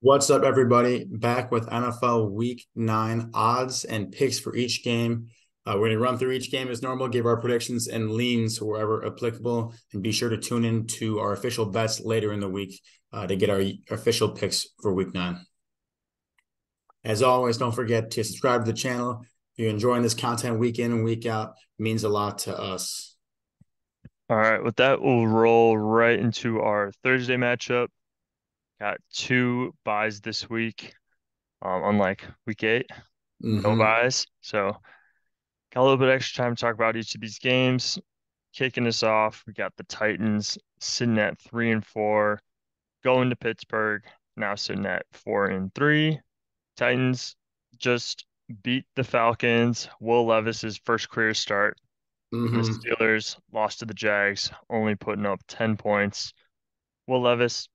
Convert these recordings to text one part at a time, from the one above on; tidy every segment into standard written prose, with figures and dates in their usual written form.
What's up, everybody? Back with NFL Week 9 odds and picks for each game. We're going to run through each game as normal, give our predictions and leans wherever applicable, and be sure to tune in to our official bets later in the week to get our official picks for Week 9. As always, don't forget to subscribe to the channel. If you're enjoying this content week in and week out, it means a lot to us. All right, with that, we'll roll right into our Thursday matchup. Got two buys this week, unlike week 8, no Mm-hmm. buys. So got a little bit extra time to talk about each of these games. Kicking us off, we got the Titans sitting at 3-4, going to Pittsburgh, now sitting at 4-3. Titans just beat the Falcons. Will Levis's first career start. The Mm-hmm. Steelers lost to the Jags, only putting up 10 points. Will Levis,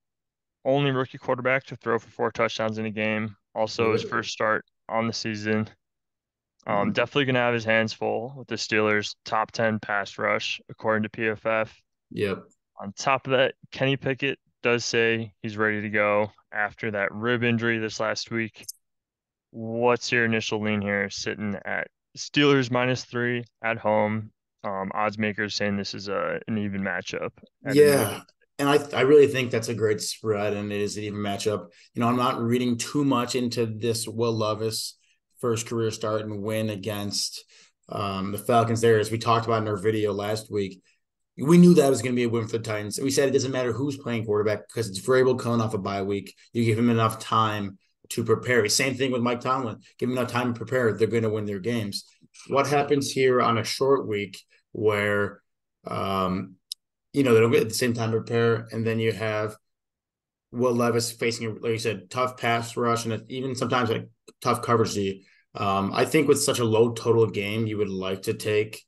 only rookie quarterback to throw for 4 touchdowns in a game. Also, his Yep. first start on the season. Mm-hmm. Definitely gonna have his hands full with the Steelers' top 10 pass rush, according to PFF. Yep. On top of that, Kenny Pickett does say he's ready to go after that rib injury this last week. What's your initial lean here? Sitting at Steelers -3 at home. Odds makers saying this is an even matchup at a minimum. Yeah. And I really think that's a great spread and it is an even matchup. I'm not reading too much into this Will Levis first career start and win against the Falcons there. As we talked about in our video last week, we knew that was going to be a win for the Titans. And we said it doesn't matter who's playing quarterback because it's Vrabel coming off a bye week. You give him enough time to prepare. Same thing with Mike Tomlin. Give him enough time to prepare. They're going to win their games. What happens here on a short week where um, they don't get at the same time to prepare. And then you have Will Levis facing, like you said, tough pass rush and even sometimes like tough coverage. I think with such a low total game, you would like to take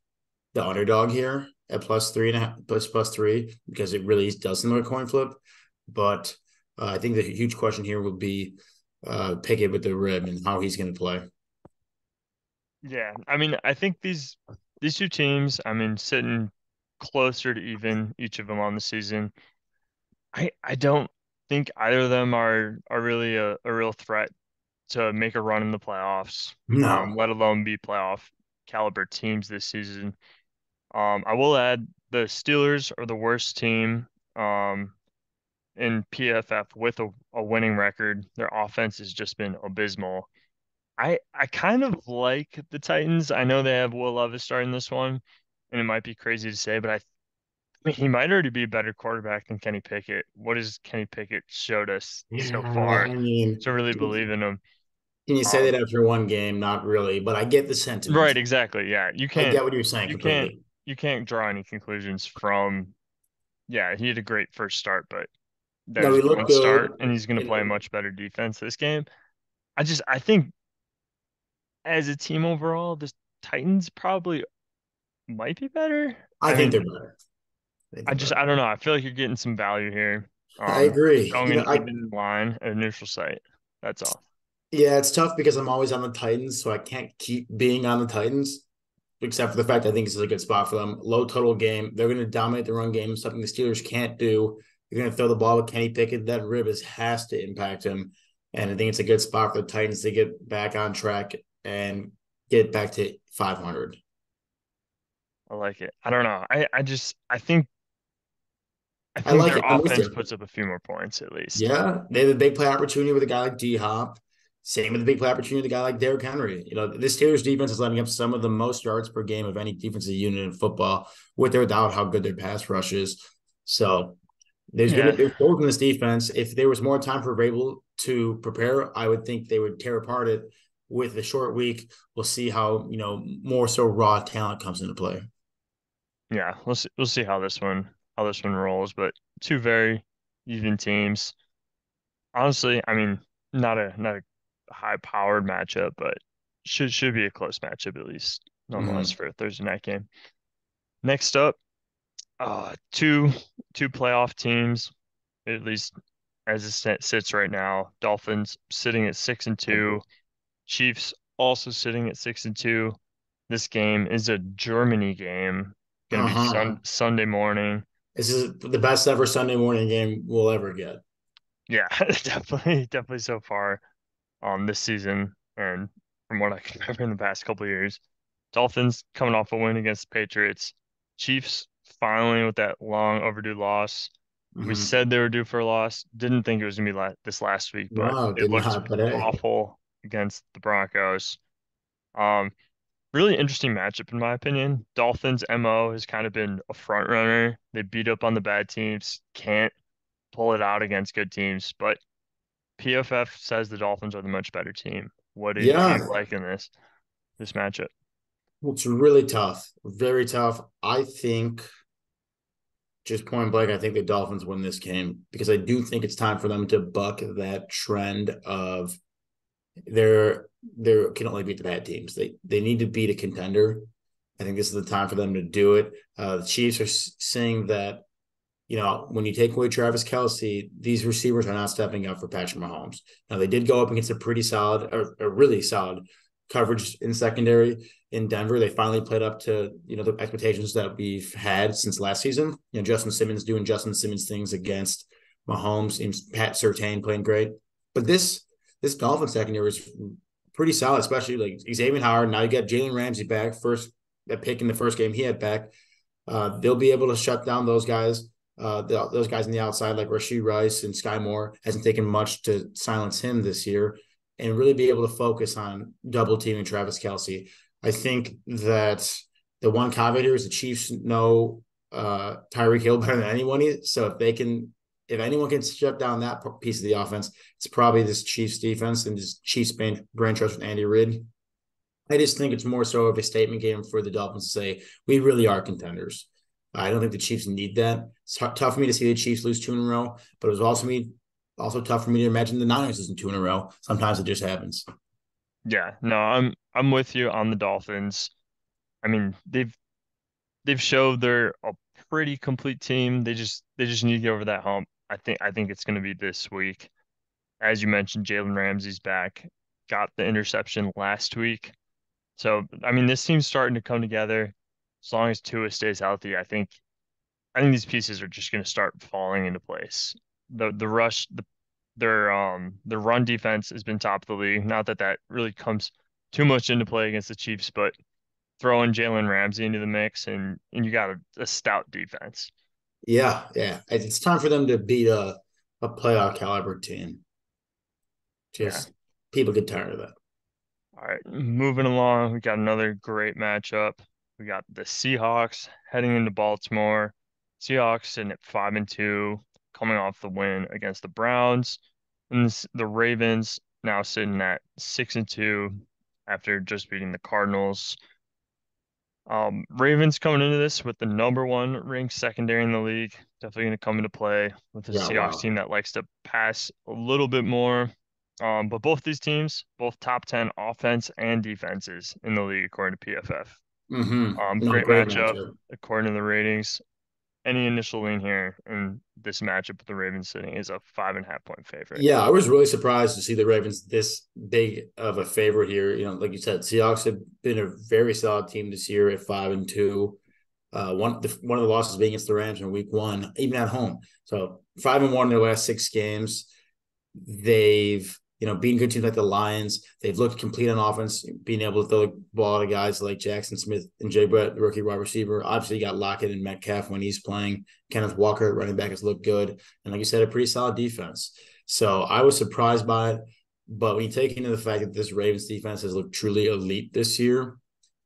the underdog here at +3.5, plus 3, because it really does seem like a coin flip. But I think the huge question here will be Pickett with the rib and how he's going to play. Yeah, I mean, I think these two teams, I mean, sitting closer to even each of them on the season. I don't think either of them are really a real threat to make a run in the playoffs, No. let alone be playoff caliber teams this season. I will add the Steelers are the worst team in PFF with a winning record. Their offense has just been abysmal. I kind of like the Titans. I know they have Will Levis starting this one, and it might be crazy to say, but I mean, he might already be a better quarterback than Kenny Pickett. What has Kenny Pickett showed us so Yeah, far I mean, to really can believe in him? you say Um, that after one game? Not really, but I get the sentiment. right, exactly. Yeah, I get what you're saying you can't, completely. you can't draw any conclusions from. Yeah, he had a great first start, but that No, was he looked one start, good. and he's going to play a much better defense this game. I think as a team overall, the Titans probably might be better. I I think they're mean, better. I think they're I better. don't know. I feel like you're getting some value here. I agree. Going an even line at neutral site. That's all. Yeah, it's tough because I'm always on the Titans, so I can't keep being on the Titans, except for the fact I think this is a good spot for them. Low total game. They're going to dominate the run game, something the Steelers can't do. You're going to throw the ball with Kenny Pickett. That rib has to impact him. And I think it's a good spot for the Titans to get back on track and get back to 500. I like it. I don't know. I I think like their it. I'm with offense you. puts up a few more points at least. Yeah, they have a big play opportunity with a guy like D Hop. Same with the big play opportunity with a guy like Derrick Henry. This Steelers defense is letting up some of the most yards per game of any defensive unit in football, with or without how good their pass rush is. So Yeah, there's holes in this defense. If there was more time for Vrabel to prepare, I would think they would tear apart it. With the short week, we'll see how more so raw talent comes into play. yeah. We'll see how this one rolls. But two very even teams. Honestly, I mean, not a high powered matchup, but should be a close matchup at least, nonetheless, Mm-hmm. for a Thursday night game. Next up, two playoff teams, at least as it sits right now. Dolphins sitting at 6-2. Chiefs also sitting at 6-2. This game is a Germany game. Going to be Uh-huh. Sunday morning. This is the best ever Sunday morning game we'll ever get. Yeah, definitely so far this season and from what I can remember in the past couple of years. Dolphins coming off a win against the Patriots. Chiefs finally with that long overdue loss. We Hmm. said they were due for a loss. Didn't think it was gonna be this last week, but No, it did looked not. But hey, awful against the Broncos. Um, Really interesting matchup in my opinion. Dolphins MO has kind of been a front runner. They beat up on the bad teams, can't pull it out against good teams, but PFF says the Dolphins are the much better team. What do you yeah, like in this matchup? it's really tough, very tough. I think just point blank, I think the Dolphins win this game because I do think it's time for them to buck that trend of they can only beat the bad teams. They need to beat a contender. I think this is the time for them to do it. The Chiefs are saying that when you take away Travis Kelce, these receivers are not stepping up for Patrick Mahomes. Now they did go up against a pretty solid or really solid coverage in secondary in Denver. They finally played up to the expectations that we've had since last season. Justin Simmons doing Justin Simmons things against Mahomes. Seems Pat Surtain playing great, but this Dolphins secondary is pretty solid, especially like Xavier Howard. Now you got Jalen Ramsey back, first that pick in the first game he had back. They'll be able to shut down those guys. Those guys on the outside, like Rashee Rice and Sky Moore, hasn't taken much to silence him this year, and really be able to focus on double teaming Travis Kelce. I think that the one caveat here is the Chiefs know Tyreek Hill better than anyone. So if anyone can shut down that piece of the offense, it's probably this Chiefs defense and this Chiefs brain trust with Andy Reid. I just think it's more so of a statement game for the Dolphins to say we really are contenders. I don't think the Chiefs need that. It's tough for me to see the Chiefs lose two in a row, but it was also tough for me to imagine the Niners losing two in a row. Sometimes it just happens. Yeah, no, I'm with you on the Dolphins. I mean, they've showed they're a pretty complete team. They just need to get over that hump. I think it's going to be this week. As you mentioned, Jalen Ramsey's back. Got the interception last week. So, I mean, this team's starting to come together. As long as Tua stays healthy, I think these pieces are just going to start falling into place. The rush, their run defense has been top of the league. Not that that really comes too much into play against the Chiefs, but throwing Jalen Ramsey into the mix and you got a stout defense. Yeah, yeah. It's time for them to beat a playoff caliber team. Yeah. Just people get tired of that. All right, moving along, we got another great matchup. We got the Seahawks heading into Baltimore. Seahawks sitting at 5-2, coming off the win against the Browns, and the Ravens now sitting at 6-2 after just beating the Cardinals. Ravens coming into this with the number one ranked secondary in the league. Definitely going to come into play with the Yeah, Seahawks wow. team that likes to pass a little bit more. But both these teams, both top 10 offense and defenses in the league, according to PFF. No, Great great matchup matchup. according to the ratings. Any initial lean here in this matchup with the Ravens sitting is a 5.5 point favorite. Yeah, I was really surprised to see the Ravens this big of a favorite here. Like you said, Seahawks have been a very solid team this year at 5-2. One of the losses being against the Rams in Week 1, even at home. So 5-1 in their last 6 games. They've beaten good teams like the Lions. They've looked complete on offense, being able to throw the ball to guys like Jackson Smith and Jay Brett, the rookie wide receiver. Obviously, you got Lockett and Metcalf when he's playing. Kenneth Walker, running back, has looked good, and like you said, a pretty solid defense. So I was surprised by it. But when you take into the fact that this Ravens defense has looked truly elite this year,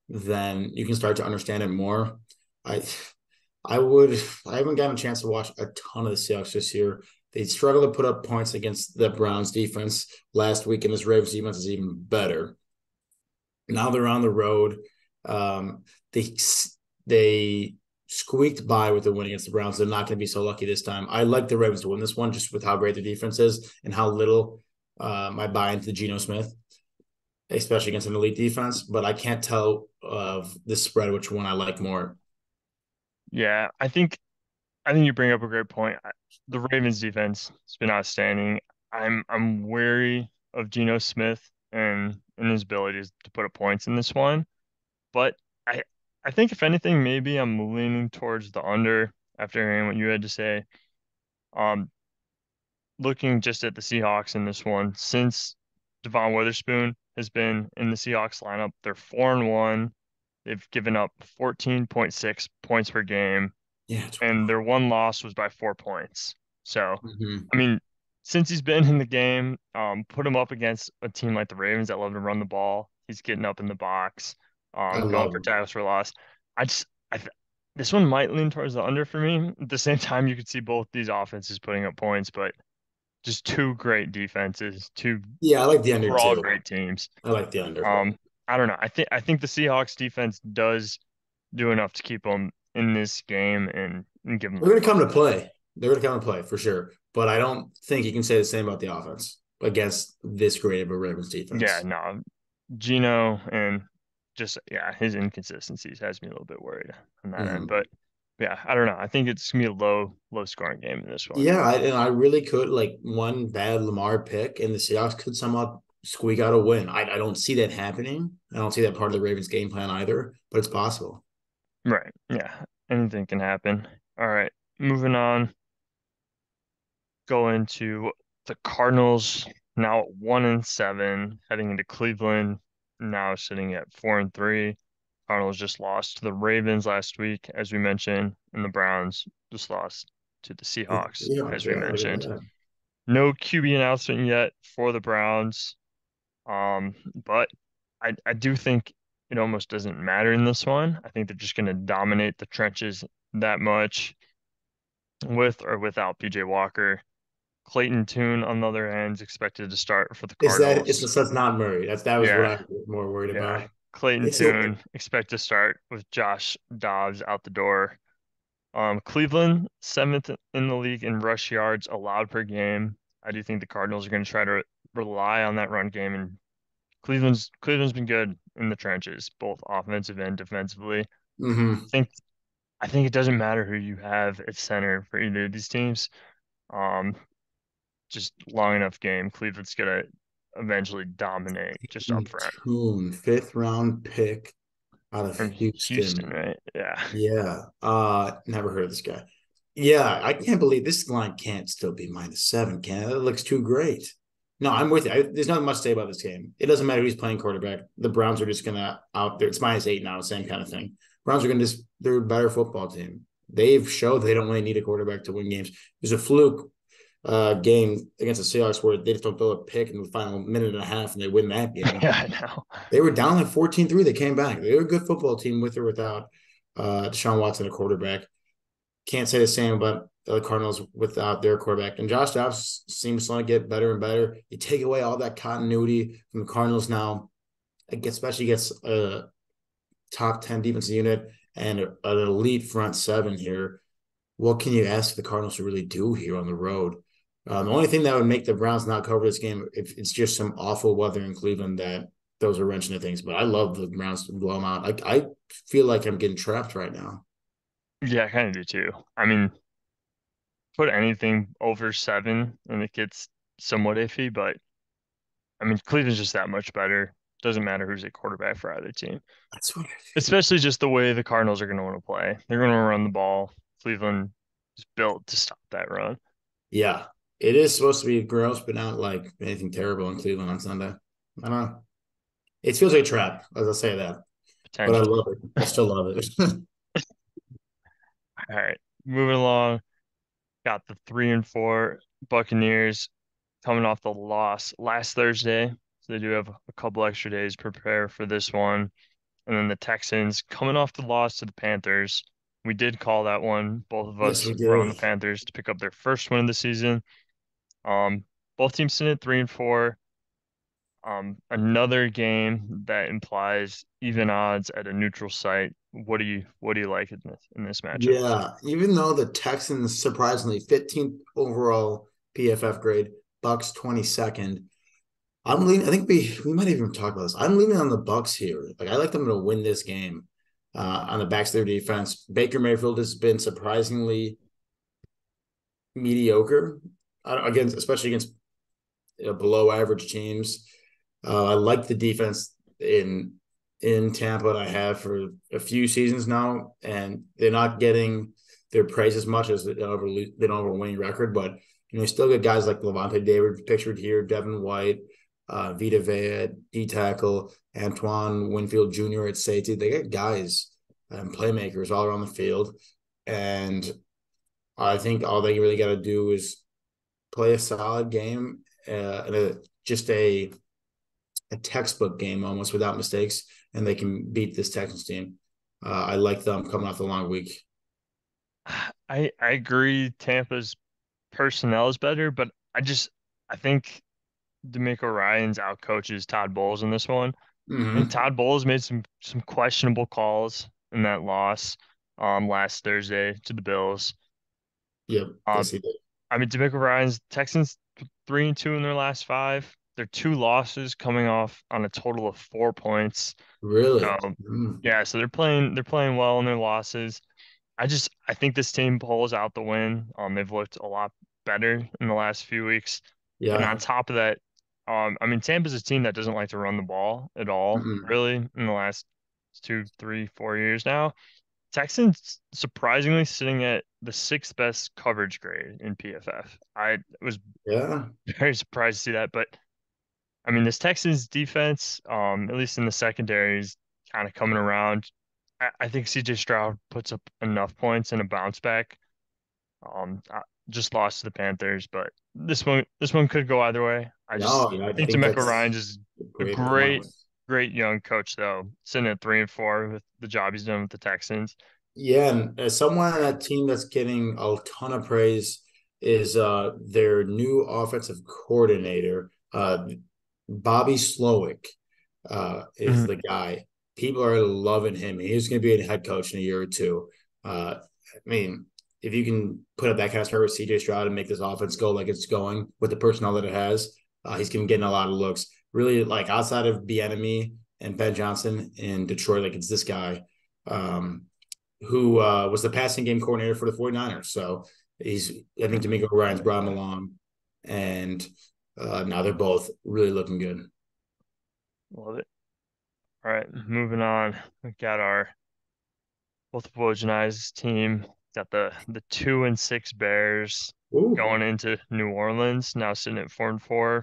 then you can start to understand it more. I I would I haven't gotten a chance to watch a ton of the Seahawks this year. They struggled to put up points against the Browns defense last week, and this Ravens defense is even better. Now they're on the road. Um, they they squeaked by with the win against the Browns. They're not going to be so lucky this time. I like the Ravens to win this one just with how great their defense is and how little I buy into the Geno Smith, especially against an elite defense. But I can't tell of this spread which one I like more. Yeah, I think you bring up a great point. The Ravens defense has been outstanding. I'm wary of Geno Smith and his abilities to put up points in this one, but I I think if anything, maybe I'm leaning towards the under after hearing what you had to say. Um, looking just at the Seahawks in this one, since Devon Witherspoon has been in the Seahawks lineup, they're 4-1. They've given up 14.6 points per game, Yeah, it's and wild. their one loss was by 4 points. So, Mm-hmm. I mean, since he's been in the game, put him up against a team like the Ravens that love to run the ball. He's getting up in the box, I going love for it. tackles for loss. I just, I, th this one might lean towards the under for me. At the same time, you could see both these offenses putting up points, but just two great defenses, two Yeah, I like the under overall too. great teams. I like the under. Um, I don't know. I think the Seahawks defense does do enough to keep them in this game and give them They're the going to come to push. play. They're going to come to play for sure. But I don't think you can say the same about the offense against this great of a Ravens Yeah, defense. no, Gino and just yeah, his inconsistencies has me a little bit worried on that end. Mhm. But yeah, I don't know. I think it's gonna be a low scoring game in this one. Yeah, and I really could like one bad Lamar pick, and the Seahawks could somehow squeak out a win. I don't see that happening. I don't see that part of the Ravens game plan either, but it's possible. Right. Yeah. Anything can happen. All right. Moving on. Going to the Cardinals now at 1-7, heading into Cleveland, now sitting at 4-3. Cardinals just lost to the Ravens last week, as we mentioned, and the Browns just lost to the Seahawks, Yeah, as we yeah, look at mentioned. that. No QB announcement yet for the Browns, but I do think it almost doesn't matter in this one. I think they're just going to dominate the trenches that much with or without PJ Walker. Clayton Tune, on the other hand, is expected to start for the Is that Cardinals. that's not Murray? That was what I Yeah, was more worried yeah. about. Clayton It's so Tune expect to start with Josh Dobbs out the door. Cleveland, seventh in the league in rush yards allowed per game. I do think the Cardinals are going to try to rely on that run game, and Cleveland's been good in the trenches, both offensive and defensively. hmm think I think it doesn't matter who you have at center for either of these teams. Um, just long enough game, Cleveland's gonna eventually dominate just up front Tune, fifth round pick out of from Houston, Houston. right? Yeah. Yeah. Never heard of this guy. Yeah, I can't believe this line can't still be -7, can it? It looks too great. No, I'm with you. There's nothing much to say about this game. It doesn't matter who's playing quarterback. The Browns are just gonna out there. It's -8 now, same kind of thing. Browns are gonna just they're a better football team. They've showed they don't really need a quarterback to win games. There's a fluke game against the Seahawks where they just don't throw a pick in the final minute and a half and they win that game. Yeah, I know. They were down like 14-3. They came back. They were a good football team with or without Deshaun Watson, a quarterback. Can't say the same about the Cardinals without their quarterback. And Josh Dobbs seems to get better and better. You take away all that continuity from the Cardinals now, especially against a top 10 defensive unit and an elite front seven here. What can you ask the Cardinals to really do here on the road? The only thing that would make the Browns not cover this game, if it's just some awful weather in Cleveland that those are wrenching the things. But I love the Browns to blow them out. I feel like I'm getting trapped right now. Yeah, I kind of do too. I mean, put anything over 7 and it gets somewhat iffy, but I mean, Cleveland's just that much better. Doesn't matter who's a quarterback for either team, That's what I feel. especially just the way the Cardinals are going to want to play. They're going to run the ball. Cleveland is built to stop that run, Yeah, it is supposed to be gross, but not like anything terrible in Cleveland on Sunday. I don't know. It feels like a trap, as I say that, but I potentially. love it. I still love it. All right, moving along. Got the 3-4 Buccaneers coming off the loss last Thursday. So they do have a couple extra days to prepare for this one. And then the Texans coming off the loss to the Panthers. We did call that one. Both of Yes, us we were on the did. Panthers to pick up their first win of the season. Um, both teams sitting at 3-4. Another game that implies even odds at a neutral site. What do you like in this matchup? Yeah, even though the Texans surprisingly 15th overall PFF grade, Bucks 22nd. I'm leaning. I think we might even talk about this. I'm leaning on the Bucks here. Like I like them to win this game on the backs of their defense. Baker Mayfield has been surprisingly mediocre against, especially against below average teams. I like the defense in Tampa that I have for a few seasons now, and they're not getting their praise as much as they don't have a winning record. But You still got guys like Levante David pictured here, Devin White, Vita Vea, D tackle, Antoine Winfield Jr. at safety. They got guys and playmakers all around the field. And I think all they really got to do is play a solid game, just a textbook game almost without mistakes, and they can beat this Texans team. I like them coming off the long week. I agree Tampa's personnel is better, but I think DeMeco Ryans outcoaches Todd Bowles in this one. I think Mm-hmm. Todd Bowles made some questionable calls in that loss last Thursday to the Bills. Yep. Uh, Yes, he did. I mean DeMeco Ryans Texans 3-2 in their last five. Their two losses coming off on a total of 4 points. Really? Um, Mm. yeah, so they're playing well in their losses. I think this team pulls out the win. They've looked a lot better in the last few weeks. And on Yeah. top of that, I mean Tampa's a team that doesn't like to run the ball at all, Mm-mm. really, in the last 2, 3, 4 years now. Texans surprisingly sitting at the sixth best coverage grade in PFF. I was Yeah. very surprised to see that, but I mean this Texans defense, at least in the secondary, is kind of coming around. I think CJ Stroud puts up enough points in a bounce back. I just lost to the Panthers, but this one could go either way. No, I I think think DeMeco that's Ryans is a a great point. great young coach though, sitting at 3-4 with the job he's done with the Texans. Yeah, and as someone on that team that's getting a ton of praise is their new offensive coordinator, Bobby Slowick, is Mhm. the guy. People are loving him. He's going to be a head coach in a year or two. I mean, if you can put up that kind of start with CJ Stroud and make this offense go like it's going with the personnel that it has, he's going to get a lot of looks. Really, like outside of Bieniemy and Ben Johnson in Detroit, like it's this guy. Who was the passing game coordinator for the 49ers. So I think D'Amico Ryan's brought him along, and now they're both really looking good. Love it. All right, moving on. We got our both Wojnarowski's team. Got the 2-6 Bears Ooh, going into New Orleans, now sitting at 4-4.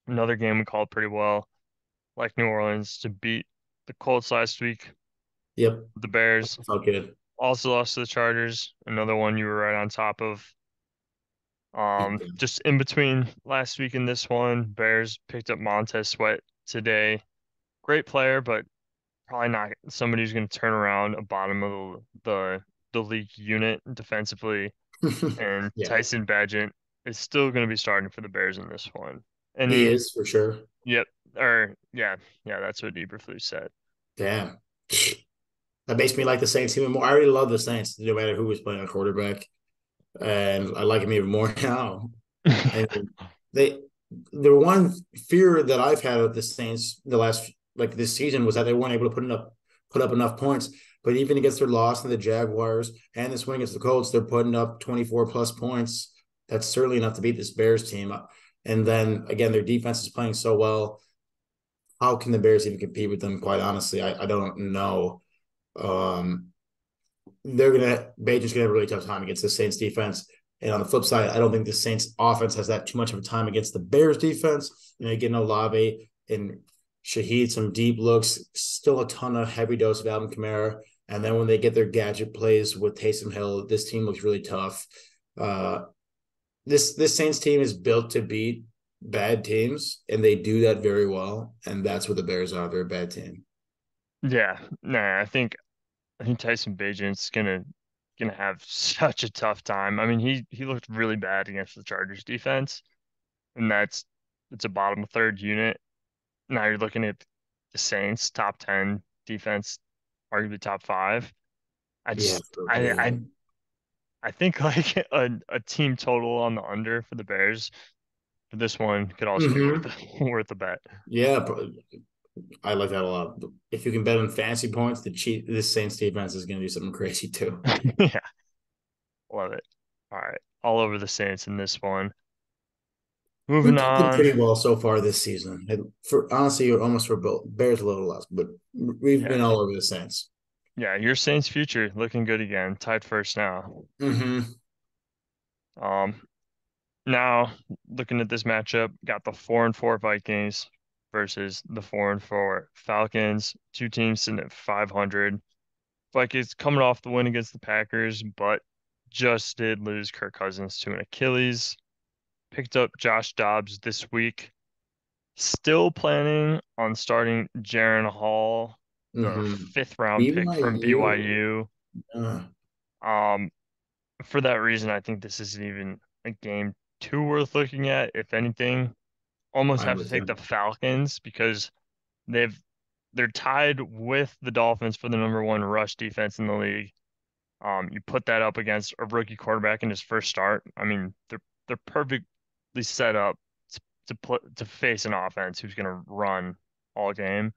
Another game we called pretty well, like New Orleans to beat the Colts last week. yep, The Bears felt good. also lost to the Chargers. Another one you were right on top of. Just in between last week and this one, Bears picked up Montez Sweat today. Great player, but probably not somebody who's going to turn around a bottom of the league unit defensively. And Yeah, Tyson Bagent is still going to be starting for the Bears in this one. he And is for sure. yep, or yeah, that's what Eberflus said. Damn, that makes me like the Saints even more. I already love the Saints, no matter who was playing a quarterback, and I like him even more now. And they, the one fear that I've had of the Saints the last like this season was that they weren't able to put up enough points. But even against their loss to the Jaguars and this win against the Colts, they're putting up 24 plus points. That's certainly enough to beat this Bears team. And then again, their defense is playing so well. How can the Bears even compete with them? Quite honestly, I don't know. Um, Bajan's gonna have a really tough time against the Saints defense. And on the flip side, I don't think the Saints offense has that too much of a time against the Bears defense. Getting Olave and Shaheed some deep looks, still a ton of heavy dose of Alvin Kamara. And then when they get their gadget plays with Taysom Hill, this team looks really tough. Uh, this Saints team is built to beat bad teams, and they do that very well. And that's what the Bears are. They're a bad team. Yeah, nah, I think Tyson Bagent's gonna have such a tough time. I mean, he looked really bad against the Chargers defense, and it's a bottom third unit. Now you're looking at the Saints top 10 defense, arguably top five. I Yeah, just I think like a team total on the under for the Bears for this one could also be worth mm-hmm. worth a bet. Yeah, I like that a lot. If you can bet on fantasy points, this Saints defense is going to do something crazy too. Yeah, love it. All right, all over the Saints in this one. We've Moving done on. pretty well so far this season. And for honestly, almost for both Bears a little less, but we've Yeah, been all over the Saints. yeah, your Saints future looking good again. Tied first now. Mm-hmm. Um, Now, looking at this matchup, got the 4-4 Vikings versus the 4-4 Falcons. Two teams sitting at 500. Vikings coming off the win against the Packers, but just did lose Kirk Cousins to an Achilles. Picked up Josh Dobbs this week. Still planning on starting Jaron Hall, the Mm-hmm. fifth round pick from BYU. BYU. Uh, Um, for that reason, I think this isn't even a game too worth looking at. If anything, almost I'm have to with take you. the Falcons because they've they're tied with the Dolphins for the number one rush defense in the league. You put that up against a rookie quarterback in his first start. I mean, they're perfectly set up to face an offense who's going to run all game.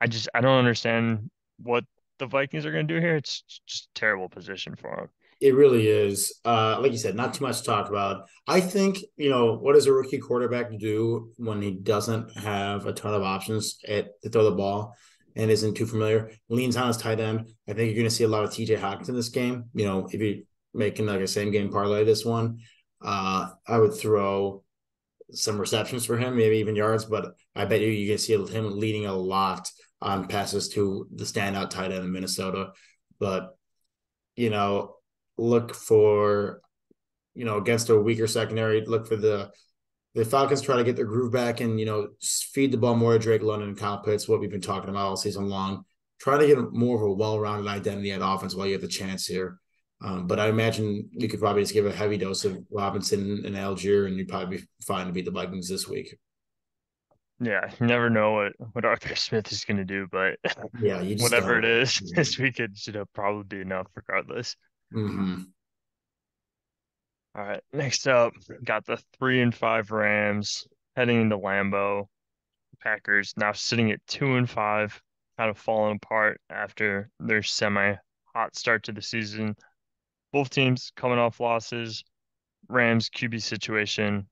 I don't understand what the Vikings are going to do here. It's just a terrible position for them. It really is. Like you said, not too much to talk about. I think, what does a rookie quarterback do when he doesn't have a ton of options to throw the ball and isn't too familiar? Leans on his tight end. I think you're going to see a lot of TJ Hawkins in this game. If you're making like a same game parlay this one, I would throw some receptions for him, maybe even yards, but I bet you're going to see him leading a lot on passes to the standout tight end in Minnesota. But, you know, look for, against a weaker secondary, look for the Falcons try to get their groove back and, feed the ball more to Drake London and Kyle Pitts, what we've been talking about all season long. Try to get more of a well-rounded identity at offense while you have the chance here. But I imagine you could probably just give a heavy dose of Robinson and Algier, and you'd probably be fine to beat the Vikings this week. Yeah, you never know what Arthur Smith is going to do, but Yeah, you just whatever it don't. is, this weekend should have probably be enough regardless. Mm-hmm. All right, next up, got the 3-5 Rams heading into Lambeau. Packers now sitting at 2-5, kind of falling apart after their semi-hot start to the season. Both teams coming off losses. Rams QB situation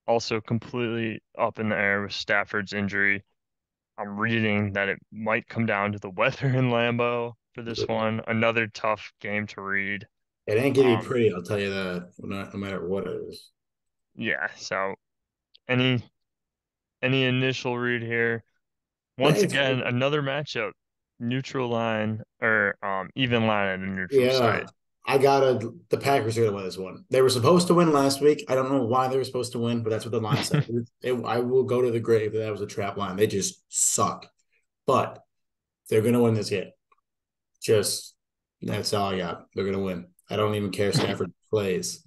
also completely up in the air with Stafford's injury. I'm reading that it might come down to the weather in Lambeau for this one. Another tough game to read. It ain't gonna be Um, pretty, I'll tell you that, no matter what it is. yeah, so any initial read here? Once It's, again, another matchup, neutral line or even line at a neutral yeah, site. the Packers are gonna win this one. They were supposed to win last week. I don't know why they were supposed to win, but that's what the line said. I will go to the grave that was a trap line. They just suck, but they're gonna win this game. Just that's all I got. They're gonna win. I don't even care if Stafford plays.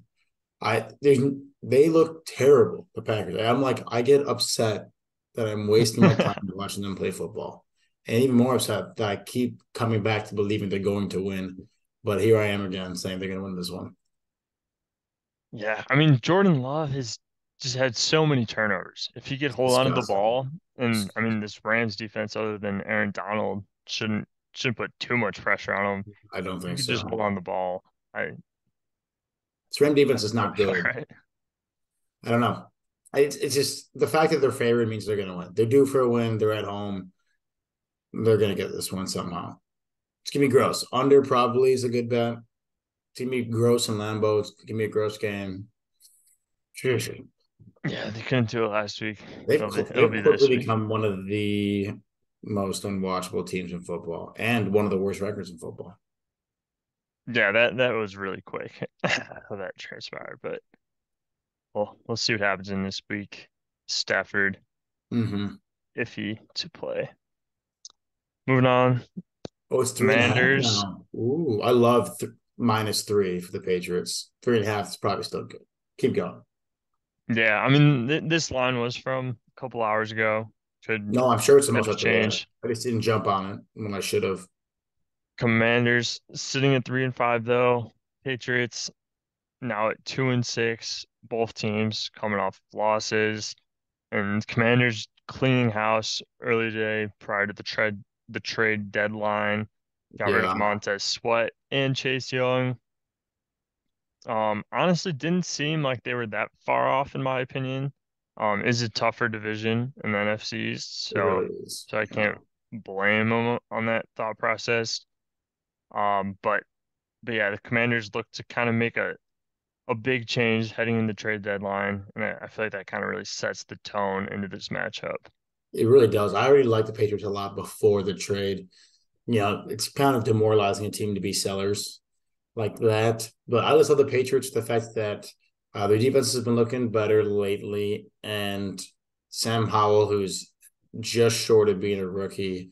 They look terrible, the Packers. I'm like, I get upset that I'm wasting my time watching them play football. And even more upset that I keep coming back to believing they're going to win. But here I am again saying they're gonna win this one. Yeah, I mean Jordan Love has just had so many turnovers. If he could hold on to the Disgusting. ball, and I mean this Rams defense, other than Aaron Donald, shouldn't put too much pressure on him. I don't If he think could just so. hold on the ball, This Ram defense is I'll not be all good. right. I don't know. It's just the fact that they're favored means they're gonna win. They're due for a win. They're at home. They're gonna get this one somehow. It's gonna be gross. Under probably is a good bet. It's gonna be gross in Lambeau. It's gonna be a gross game. Yeah, they couldn't do it last week. It'll They've be quickly this week. become one of the most unwatchable teams in football and one of the worst records in football. Yeah, that was really quick how that transpired, but we'll see what happens in this week. Stafford Mm-hmm. iffy to play. Moving on, Oh, it's 3.5 Commanders. now. Ooh, I love -3 for the Patriots. 3.5 is probably still good. Keep going. Yeah, I mean this line was from a couple hours ago. No, I'm sure it's the Could most have up to date. changed. I just didn't jump on it when I should have. Commanders sitting at 3-5 though. Patriots now at 2-6. Both teams coming off losses, and Commanders cleaning house early today prior to the trade deadline. Got rid of Yeah, Montez Sweat and Chase Young. Honestly, didn't seem like they were that far off in my opinion. Is a tougher division in the NFC East, it so really is. I Yeah. can't blame them on that thought process. But yeah, the Commanders look to kind of make a a big change heading in the trade deadline, and I feel like that kind of really sets the tone into this matchup. It really does. I already like the Patriots a lot before the trade. It's kind of demoralizing a team to be sellers like that. But I just love the Patriots, the fact that their defense has been looking better lately. And Sam Howell, who's just short of being a rookie,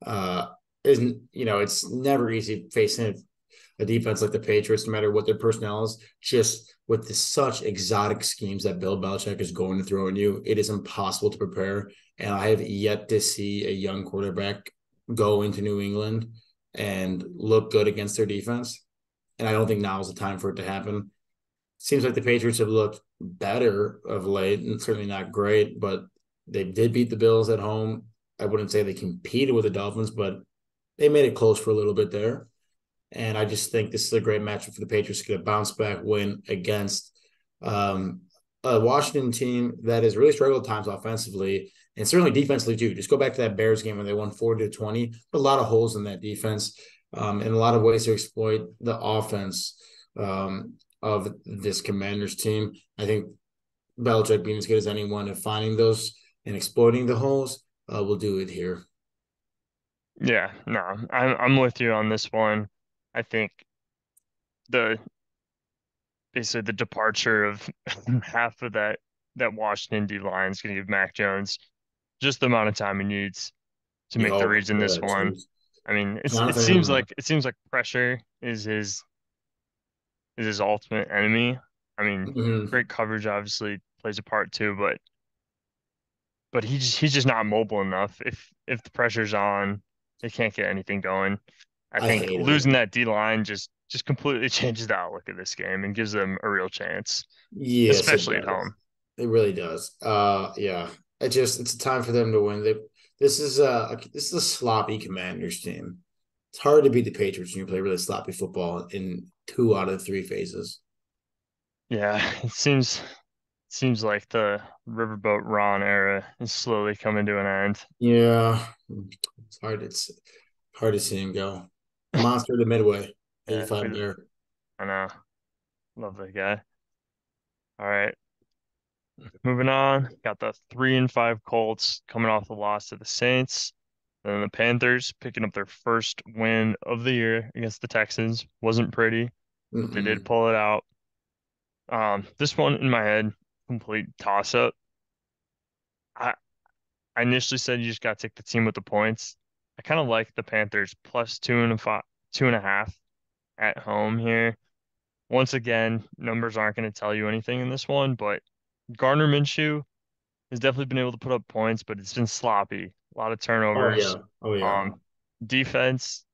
uh, isn't, it's never easy facing a defense like the Patriots, no matter what their personnel is, just with such exotic schemes that Bill Belichick is going to throw at you, it is impossible to prepare. And I have yet to see a young quarterback go into New England and look good against their defense. And I don't think now is the time for it to happen. Seems like the Patriots have looked better of late, and certainly not great, but they did beat the Bills at home. I wouldn't say they competed with the Dolphins, but they made it close for a little bit there. And I just think this is a great matchup for the Patriots to get a bounce back win against um, a Washington team that has really struggled at times offensively and certainly defensively too. Just go back to that Bears game when they won 40-20. A lot of holes in that defense and a lot of ways to exploit the offense of this Commanders team. I think Belichick being as good as anyone at finding those and exploiting the holes will do it here. Yeah, no, I'm with you on this one. I think the basically the departure of half of that Washington D line is going to give Mac Jones just the amount of time he needs to make the reads in this one. I mean, Jonathan, it seems like pressure is his ultimate enemy. I mean, mm-hmm. great coverage obviously plays a part too, but he's just not mobile enough. If the pressure's on, they can't get anything going. I I think hated it. losing that D line just completely changes the outlook of this game and gives them a real chance, Yes, it especially at does. home. It really does. Yeah. It's a time for them to win. This is a sloppy Commanders team. It's hard to beat the Patriots when you play really sloppy football in 2 out of 3 phases. Yeah, it seems like the Riverboat Ron era is slowly coming to an end. Yeah. It's hard to see him go. The monster of the Midway, Yeah, 85 there. I know. Love that guy. All right. Moving on, got the 3-5 Colts coming off the loss to the Saints. Then the Panthers picking up their first win of the year against the Texans. Wasn't pretty, but they did Mm-mm. pull it out. This one in my head, complete toss up. I, I initially said you just got to take the team with the points. I kind of like the Panthers plus 2.5 at home here. Once again, numbers aren't going to tell you anything in this one, but Gardner Minshew has definitely been able to put up points, but it's been sloppy. A lot of Oh turnovers. yeah. Oh yeah. Um, Defense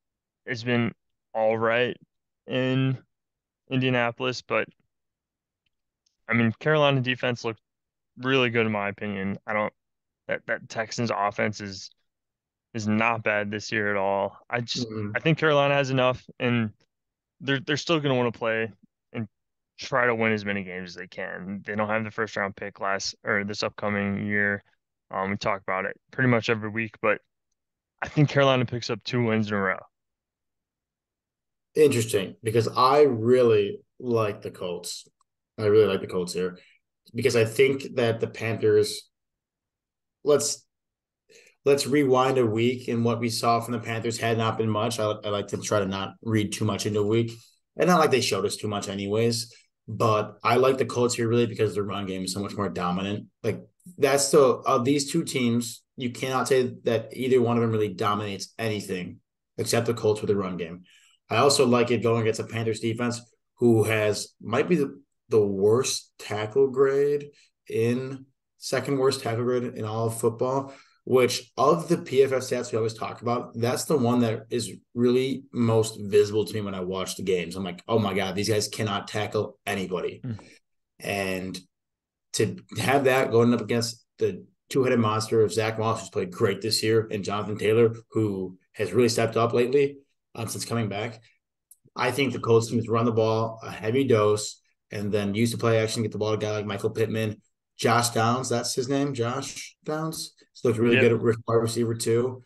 has been all right in Indianapolis, but I mean, Carolina defense looked really good in my opinion. I don't that Texans offense is not bad this year at all. I Mm-mm. think Carolina has enough, and they're still going to want to play and try to win as many games as they can. They don't have the first round pick last or this upcoming year. We talk about it pretty much every week, but I think Carolina picks up 2 wins in a row. Interesting because I really like the Colts. I really like the Colts here because I think that the Panthers let's let's rewind a week, and what we saw from the Panthers had not been much. I like to try to not read too much into a week, and not like they showed us too much, anyways. But I like the Colts here really because the run game is so much more dominant. Like that's the of these two teams, you cannot say that either one of them really dominates anything except the Colts with the run game. I also like it going against a Panthers defense who has might be the worst tackle grade in second worst tackle grade in all of football, which of the PFF stats we always talk about, that's the one that is really most visible to me when I watch the games. I'm like, oh my God, these guys cannot tackle anybody. Mm. And to have that going up against the two-headed monster of Zach Moss, who's played great this year, and Jonathan Taylor, who has really stepped up lately since coming back, I think the Colts teams run the ball a heavy dose and then use the play action, get the ball to a guy like Michael Pittman. Josh Downs, that's his name, Josh Downs. He's looked really Yep. good at wide receiver too.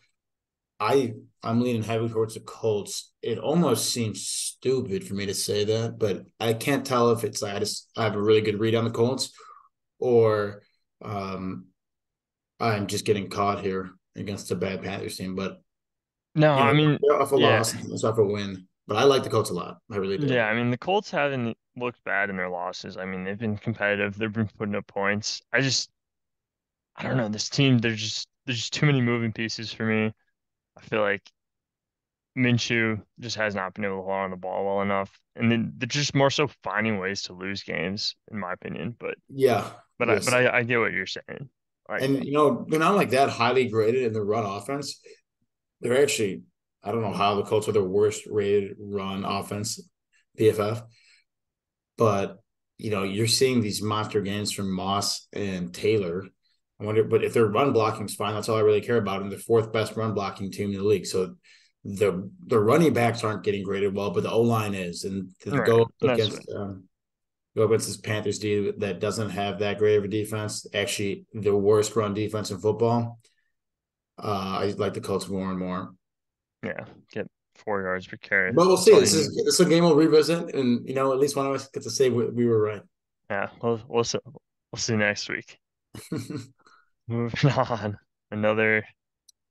I'm leaning heavily towards the Colts. It almost seems stupid for me to say that, but I can't tell if it's I have a really good read on the Colts or um, I'm just getting caught here against a bad Panthers team. But No, you know, I mean, they're off a yeah, loss, it's off a win. But I like the Colts a lot. I really do. yeah. I mean, the Colts haven't looked bad in their losses. I mean, they've been competitive. They've been putting up points. I don't know. This team, there's just too many moving pieces for me. I feel like Minshew just has not been able to hold on the ball well enough, and then they're just more so finding ways to lose games, in my opinion. Yeah. But Yes. I get what you're saying. Like, And they're not like that highly graded in the run offense. They're actually, I don't know how the Colts are the worst rated run offense, PFF, but you're seeing these monster games from Moss and Taylor. I wonder, but if their run blocking is fine, that's all I really care about. And the fourth best run blocking team in the league. So the running backs aren't getting graded well, but the O line is. And to right, that's go against this Panthers D that doesn't have that great of a defense, actually the worst run defense in football. I like the Colts more and more. yeah. Get 4 yards per carry. But we'll That's see. all you need. This is a game we'll revisit, and at least one of us gets to say we were right. Yeah, we'll see next week. Moving on. Another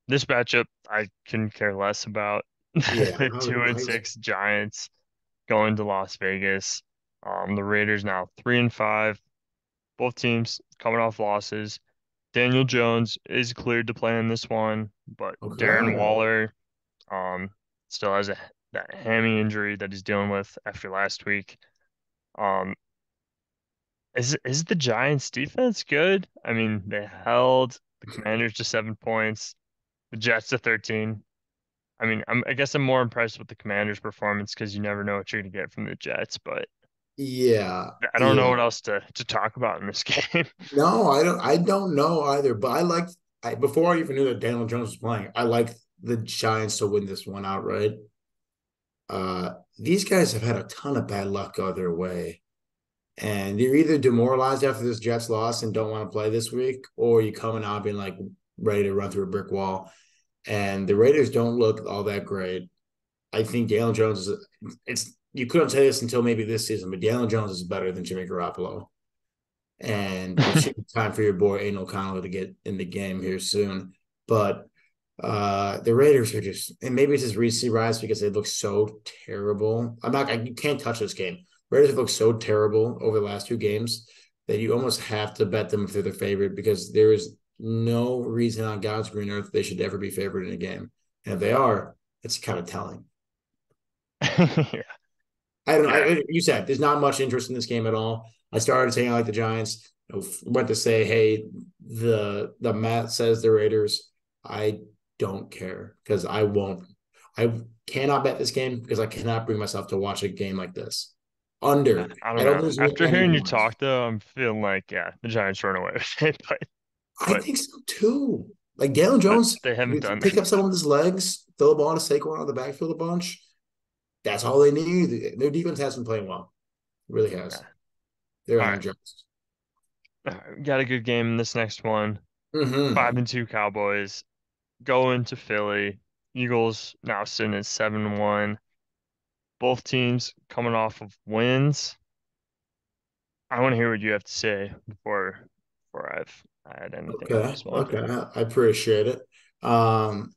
this matchup I couldn't care less about. Yeah, The 2-6 Giants going to Las Vegas. The Raiders now 3-5. Both teams coming off losses. Daniel Jones is cleared to play in this one, but Darren okay. Waller um still has that hammy injury that he's dealing with after last week. Um, is the Giants defense good? I mean, they held the Commanders to 7 points, the Jets to 13. I mean, I guess I'm more impressed with the Commanders' performance because you never know what you're gonna get from the Jets, but Yeah, I don't know yeah. what else to talk about in this game. No, I don't. I don't know either. But I liked. Before I even knew that Daniel Jones was playing, I liked the Giants to win this one outright. These guys have had a ton of bad luck go their way, and you're either demoralized after this Jets loss and don't want to play this week, or you coming out being like ready to run through a brick wall. And the Raiders don't look all that great. I think Daniel Jones is. It's you couldn't say this until maybe this season, but Daniel Jones is better than Jimmy Garoppolo. And it should be time for your boy Aiden O'Connell to get in the game here soon. But the Raiders are just, and maybe it's just recency rise because they look so terrible. You can't touch this game. Raiders have looked so terrible over the last two games that you almost have to bet them if they're the favorite because there is no reason on God's green earth they should ever be favored in a game. And if they are, it's kind of telling. Yeah, I don't know. yeah. You said there's not much interest in this game at all. I started saying I like the Giants. Went to say, hey, the Matt says the Raiders. I don't care because I won't. I cannot bet this game because I cannot bring myself to watch a game like this. Under. I I don't don't know. think there's After any hearing you lines. talk though, I'm feeling like yeah, the Giants run away with it, I but think so too. Like Daniel but Jones, they haven't done pick that up yet. some of his legs, throw the ball to Saquon on the backfield a bunch. That's all they need. Their defense has been playing well. It really has. Yeah. They're All right. energized. All right. We got a good game in this next one. Mm-hmm. 5-2 Cowboys going to Philly. Eagles now sitting at 7-1. Both teams coming off of wins. I want to hear what you have to say before I add anything on Okay. this one. Okay. I appreciate it. Um,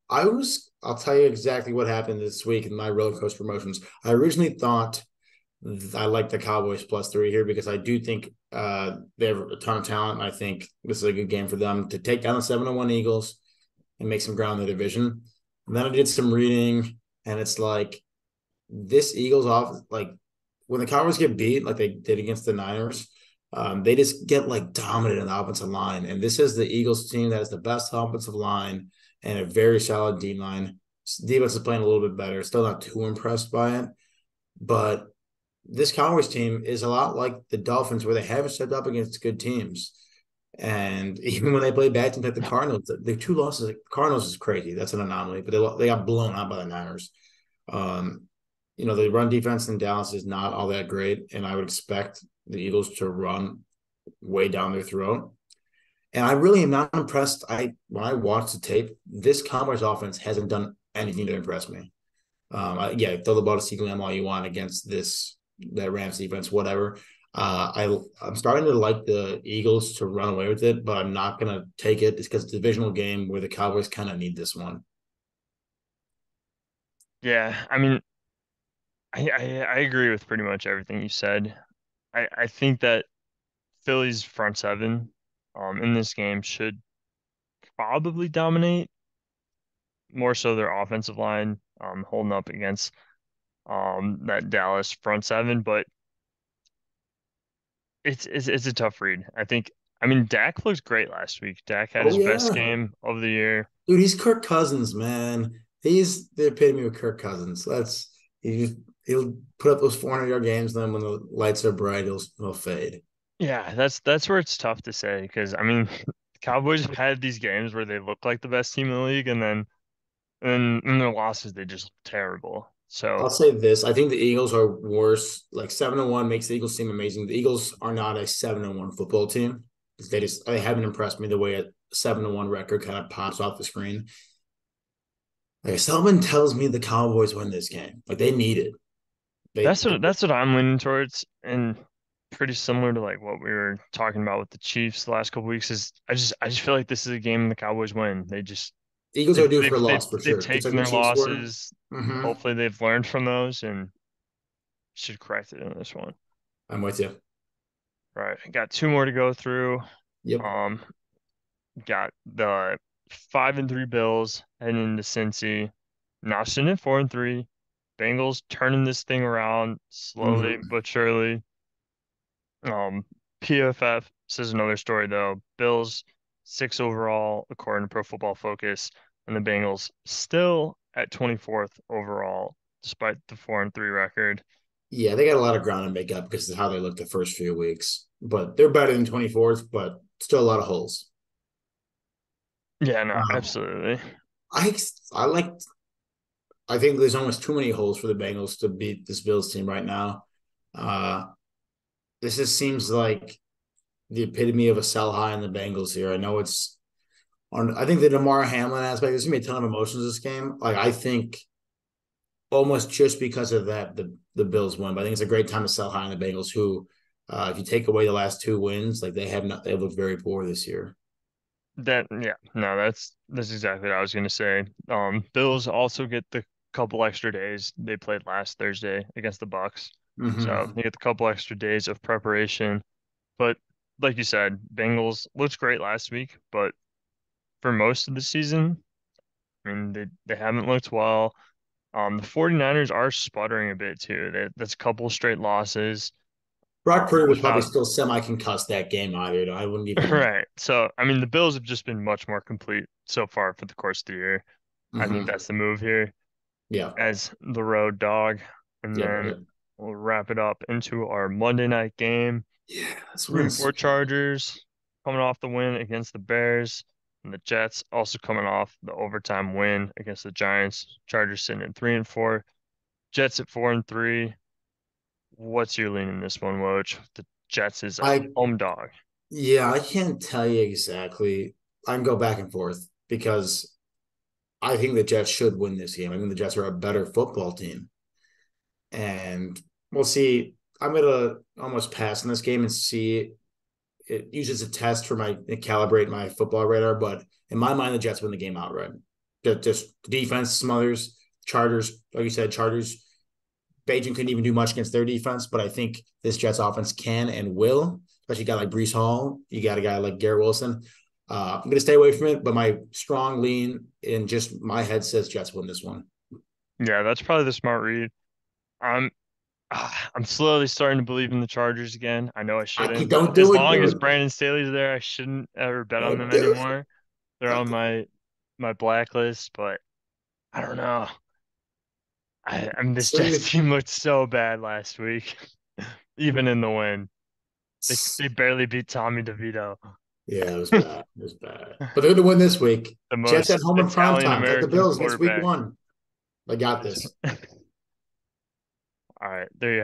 I'll tell you exactly what happened this week in my roller coaster emotions. I originally thought I like the Cowboys +3 here because I do think they have a ton of talent. And I think this is a good game for them to take down the 7-1 Eagles and make some ground in the division. And then I did some reading, and it's like this Eagles off like when the Cowboys get beat like they did against the Niners, they just get like dominant in the offensive line. And this is the Eagles team that is the best offensive line and a very solid D line. Defense is playing a little bit better. Still not too impressed by it, but this Cowboys team is a lot like the Dolphins, where they haven't stepped up against good teams. And even when they play bad teams like the Cardinals, the two losses, like, Cardinals is crazy. That's an anomaly, but they got blown out by the Niners. Um, the run defense in Dallas is not all that great, and I would expect the Eagles to run way down their throat. And I really am not impressed. When I watched the tape, this Cowboys offense hasn't done anything to impress me. Yeah, throw the ball to CeeDee Lamb all you want against that Rams defense, whatever. I'm starting to like the Eagles to run away with it, but I'm not gonna take it. It's because it's a divisional game where the Cowboys kind of need this one. Yeah, I mean, I agree with pretty much everything you said. I think that Philly's front seven in this game should probably dominate, more so their offensive line holding up against that Dallas front seven, but it's a tough read. I mean Dak looked great last week. Dak had Oh his best yeah, game of the year. dude, he's Kirk Cousins, man. He's the epitome of Kirk Cousins. He'll put up those 400-yard games. Then when the lights are bright, he'll fade. Yeah, that's where it's tough to say because I mean Cowboys have had these games where they look like the best team in the league and then and in their losses they just look terrible. So I'll say this: I think the Eagles are worse. Like 7-1 makes the Eagles seem amazing. The Eagles are not a 7-1 football team. They haven't impressed me the way a 7-1 record kind of pops off the screen. Like someone tells me the Cowboys win this game. Like they need it. They that's what I'm leaning towards and pretty similar to like what we were talking about with the Chiefs the last couple weeks is I just feel like this is a game the Cowboys win. Eagles are due for a loss for They've sure. Just like taken the their Chiefs were. losses. Mm-hmm. Hopefully they've learned from those and should correct it in this one. I'm with you. Right. Got two more to go through. Yep. Um, got the 5-3 Bills heading into Cincy. Now sitting at 4-3. Bengals turning this thing around slowly Mm-hmm. but surely. PFF says another story though. Bills six overall according to Pro Football Focus, and the Bengals still at 24th overall despite the 4-3 record. Yeah, they got a lot of ground to make up because of how they looked the first few weeks. But they're better than 24th, but still a lot of holes. Yeah, no, Um, absolutely. I I like I think there's almost too many holes for the Bengals to beat this Bills team right now. Uh, this just seems like the epitome of a sell high in the Bengals here. I know it's on. I think the Damar Hamlin aspect. There's gonna be a ton of emotions this game. Like I think almost just because of that, the Bills win. But I think it's a great time to sell high in the Bengals. Who, if you take away the last two wins, like they have looked very poor this year. That yeah, no, that's exactly what I was gonna say. Bills also get the couple extra days. They played last Thursday against the Bucks. So Mm-hmm. they get the couple extra days of preparation. But like you said, Bengals looked great last week, but for most of the season, I mean they haven't looked well. The 49ers are sputtering a bit too. That's a couple straight losses. Brock Purdy was probably Without still semi concussed that game either. I wouldn't even. right. So I mean the Bills have just been much more complete so far for the course of the year. I think Mm-hmm. that's the move here Yeah. as the road dog. And Yeah, then buddy. we'll wrap it up into our Monday night game. Yeah, this 3 and one's 4 Chargers coming off the win against the Bears. And the Jets also coming off the overtime win against the Giants. Chargers sitting at 3 and 4. Jets at 4 and 3. What's your lean in this one, Woj? The Jets is a I home dog. yeah, I can't tell you exactly. I can go back and forth because I think the Jets should win this game. I think the Jets are a better football team. And we'll see. I'm gonna almost pass in this game and see it uses a test for my calibrate my football radar, but in my mind, the Jets win the game outright. Just defense smothers Chargers, like you said, Chargers. Beijing couldn't even do much against their defense, but I think this Jets offense can and will. Especially a guy like Brees Hall, you got a guy like Garrett Wilson. I'm going to stay away from it, but my strong lean in just my head says Jets win this one. Yeah, that's probably the smart read. I'm I'm slowly starting to believe in the Chargers again. I know I I shouldn't, but don't as do it, long as dude. Brandon Staley's there, I shouldn't ever bet on Don't them do it. anymore. They're on my blacklist, but I don't know. I mean, this Jets So, team looked so bad last week, even in the win. They barely beat Tommy DeVito, yeah, it was bad. It was bad. But they're going to win this week. the Jets at most home in prime Italian time. It's like the American Bills missed week quarterback. one. They got This- this. All right, there you